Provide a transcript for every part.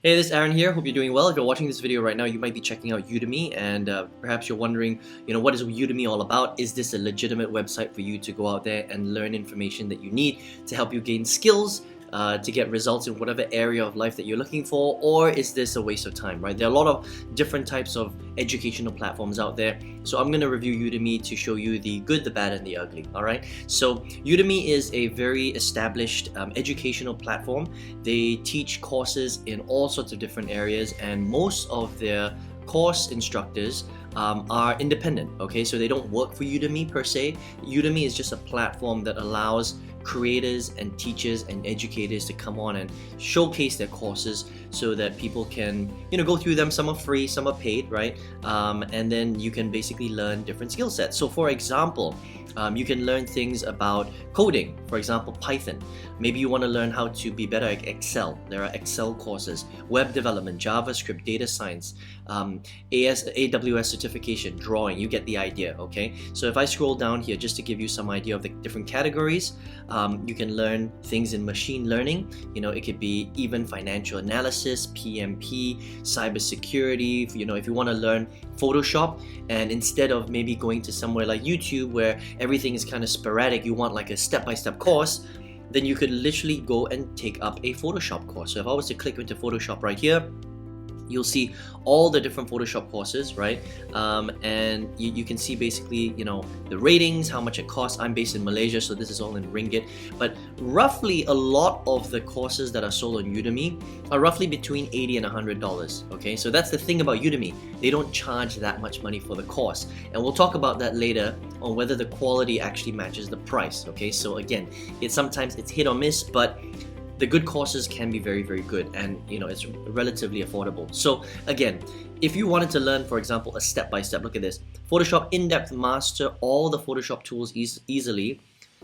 Hey, this is Aaron here. Hope you're doing well. If you're watching this video right now, you might be checking out Udemy, and perhaps you're wondering, what is Udemy all about? Is this a legitimate website for you to go out there and learn information that you need to help you gain skills, to get results in whatever area of life that you're looking for, or is this a waste of time, right? There are a lot of different types of educational platforms out there, so I'm going to review Udemy to show you the good, the bad, and the ugly, alright? So Udemy is a very established educational platform. They teach courses in all sorts of different areas, and most of their course instructors are independent, okay? So they don't work for Udemy per se. Udemy is just a platform that allows creators and teachers and educators to come on and showcase their courses so that people can go through them. Some are free, some are paid, right? And then you can basically learn different skill sets. So for example, you can learn things about coding, for example, Python. Maybe you want to learn how to be better at Excel. There are Excel courses, web development, JavaScript, data science, AWS certification, drawing. You get the idea, okay? So if I scroll down here just to give you some idea of the different categories, you can learn things in machine learning. It could be even financial analysis, PMP, cybersecurity. If you want to learn Photoshop, and instead of maybe going to somewhere like YouTube where everything is kind of sporadic, you want like a step-by-step course, then you could literally go and take up a Photoshop course. So if I was to click into Photoshop right here, you'll see all the different Photoshop courses, right? And you can see basically, the ratings, how much it costs. I'm based in Malaysia, so this is all in ringgit. But roughly, a lot of the courses that are sold on Udemy are roughly between $80 and $100. Okay, so that's the thing about Udemy. They don't charge that much money for the course, and we'll talk about that later on whether the quality actually matches the price. Okay, so again, sometimes it's hit or miss, but the good courses can be very, very good, and it's relatively affordable. So again, if you wanted to learn, for example, a step-by-step, look at this, Photoshop in-depth, master all the Photoshop tools easily,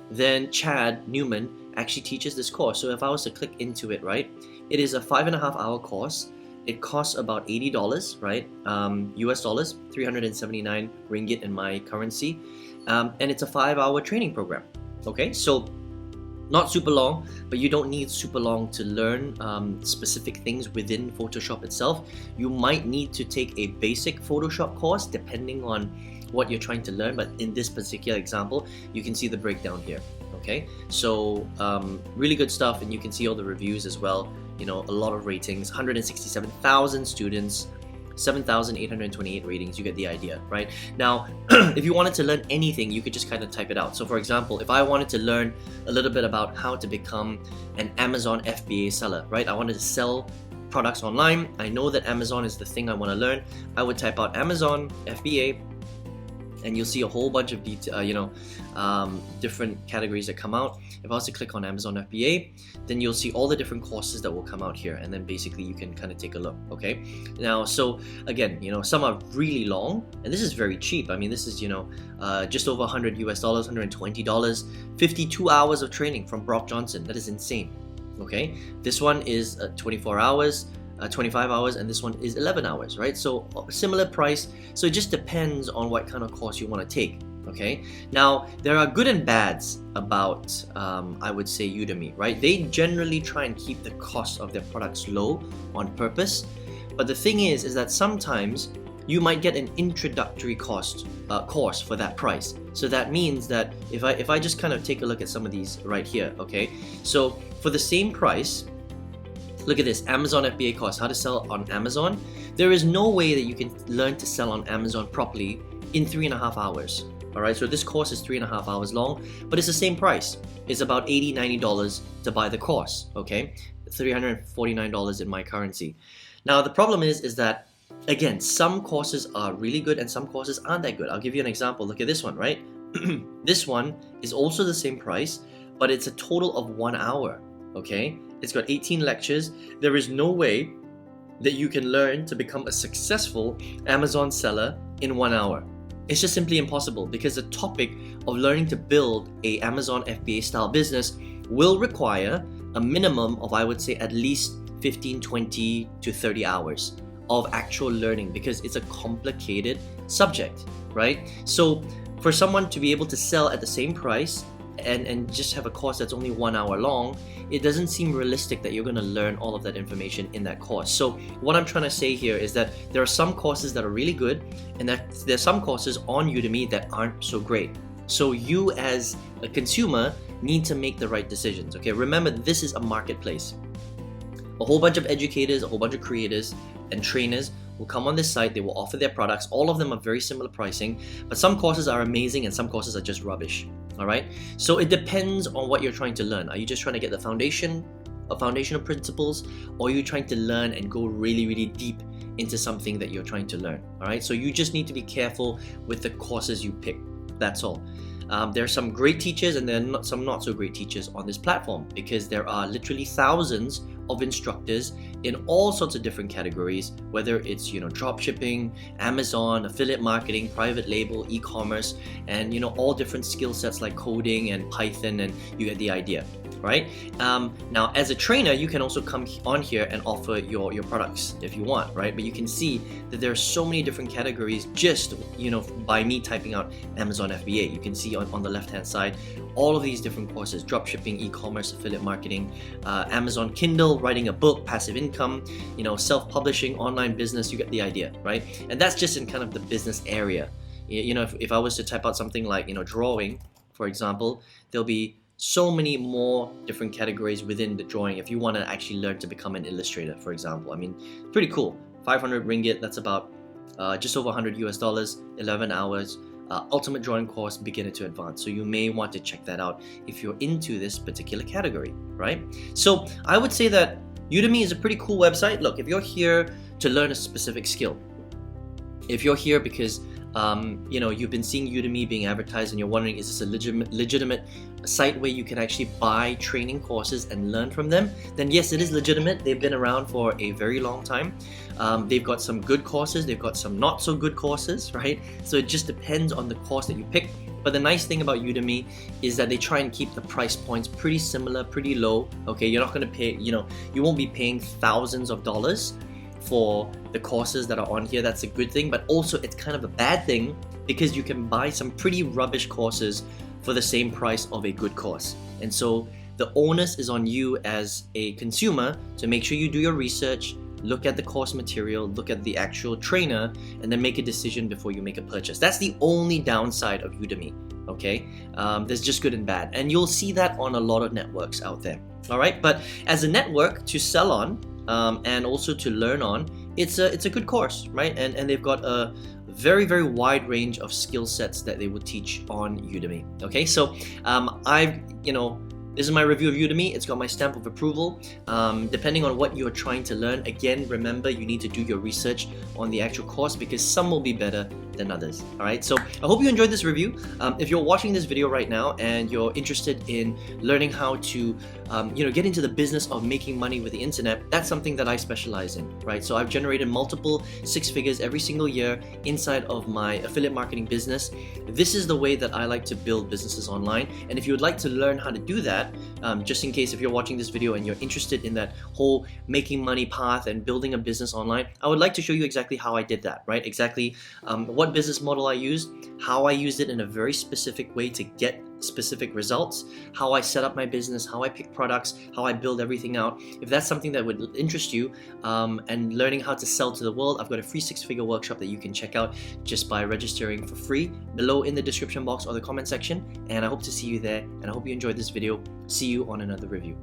then Chad Newman actually teaches this course. So if I was to click into it, right, it is a 5.5-hour course. It costs about $80, right? US dollars, 379 ringgit in my currency, and it's a 5-hour training program. Okay, so not super long, but you don't need super long to learn specific things within Photoshop itself. You might need to take a basic Photoshop course depending on what you're trying to learn, but in this particular example, you can see the breakdown here. Okay, so really good stuff, and you can see all the reviews as well. A lot of ratings, 167,000 students, 7,828 ratings. You get the idea, right? Now, if you wanted to learn anything, you could just kind of type it out. So for example, if I wanted to learn a little bit about how to become an Amazon FBA seller, right? I wanted to sell products online. I know that Amazon is the thing I want to learn. I would type out Amazon FBA, and you'll see a whole bunch of different categories that come out. If I was to click on Amazon FBA, then you'll see all the different courses that will come out here, and then basically you can kind of take a look. Okay, now, so again, some are really long, and this is very cheap. I mean, this is just over $100 US, $120, 52 hours of training from Brock Johnson. That is insane. Okay, this one is 24 hours. 25 hours, and this one is 11 hours, right? So similar price. So it just depends on what kind of course you want to take. Okay, now there are good and bads about I would say Udemy, right? They generally try and keep the cost of their products low on purpose, but the thing is that sometimes you might get an introductory course for that price. So that means that if I just kind of take a look at some of these right here, okay, so for the same price, look at this, Amazon FBA course, how to sell on Amazon. There is no way that you can learn to sell on Amazon properly in 3.5 hours. All right, so this course is 3.5 hours long, but it's the same price. It's about $80, $90 to buy the course, okay? $349 in my currency. Now, the problem is that, again, some courses are really good and some courses aren't that good. I'll give you an example. Look at this one, right? This one is also the same price, but it's a total of 1 hour, okay? It's got 18 lectures. There is no way that you can learn to become a successful Amazon seller in 1 hour. It's just simply impossible, because the topic of learning to build a Amazon FBA style business will require a minimum of, I would say, at least 15, 20 to 30 hours of actual learning, because it's a complicated subject, right? So for someone to be able to sell at the same price and just have a course that's only 1 hour long, it doesn't seem realistic that you're going to learn all of that information in that course. So what I'm trying to say here is that there are some courses that are really good, and that there's some courses on Udemy that aren't so great. So you as a consumer need to make the right decisions. Okay, remember, this is a marketplace. A whole bunch of educators, a whole bunch of creators and trainers will come on this site. They will offer their products. All of them are very similar pricing, but some courses are amazing and some courses are just rubbish. All right, so it depends on what you're trying to learn. Are you just trying to get the foundational principles, or are you trying to learn and go really, really deep into something that you're trying to learn? All right, so you just need to be careful with the courses you pick. That's all. There are some great teachers and there are some not so great teachers on this platform, because there are literally thousands of instructors in all sorts of different categories, whether it's drop shipping, Amazon, affiliate marketing, private label, e-commerce, and all different skill sets like coding and Python, and you get the idea, right? Now, as a trainer, you can also come on here and offer your products if you want, right? But you can see that there are so many different categories just by me typing out Amazon FBA. You can see on the left hand side all of these different courses: dropshipping, e-commerce, affiliate marketing, Amazon Kindle, writing a book, passive income, self-publishing, online business. You get the idea, right? And that's just in kind of the business area. If I was to type out something like drawing, for example, there'll be so many more different categories within the drawing if you want to actually learn to become an illustrator, for example. I mean, pretty cool. 500 ringgit, that's about just over $100 US, 11 hours. Ultimate drawing course, beginner to advanced. So you may want to check that out if you're into this particular category, right? So I would say that Udemy is a pretty cool website. Look, if you're here to learn a specific skill, if you're here because you've been seeing Udemy being advertised and you're wondering, is this a legitimate site where you can actually buy training courses and learn from them, then yes, it is legitimate. They've been around for a very long time. They've got some good courses, they've got some not so good courses, right? So it just depends on the course that you pick. But the nice thing about Udemy is that they try and keep the price points pretty similar, pretty low. Okay, you're not going to pay, you won't be paying thousands of dollars for the courses that are on here. That's a good thing, but also it's kind of a bad thing because you can buy some pretty rubbish courses for the same price of a good course. And so the onus is on you as a consumer to make sure you do your research, look at the course material, look at the actual trainer, and then make a decision before you make a purchase. That's the only downside of Udemy, okay? There's just good and bad, and you'll see that on a lot of networks out there, all right? But as a network to sell on, and also to learn on, it's a good course, right? And they've got a very, very wide range of skill sets that they will teach on Udemy. Okay, so this is my review of Udemy. It's got my stamp of approval. Depending on what you're trying to learn, again, remember you need to do your research on the actual course because some will be better than others. All right, so I hope you enjoyed this review. If you're watching this video right now and you're interested in learning how to get into the business of making money with the internet, that's something that I specialize in, right? So I've generated multiple six figures every single year inside of my affiliate marketing business. This is the way that I like to build businesses online. And if you would like to learn how to do that, just in case if you're watching this video and you're interested in that whole making money path and building a business online, I would like to show you exactly how I did that, right? Exactly what business model I used, how I used it in a very specific way to get specific results, how I set up my business, how I pick products, how I build everything out. If that's something that would interest you, and learning how to sell to the world, I've got a free six-figure workshop that you can check out just by registering for free below in the description box or the comment section. And I hope to see you there, and I hope you enjoyed this video. See you on another review.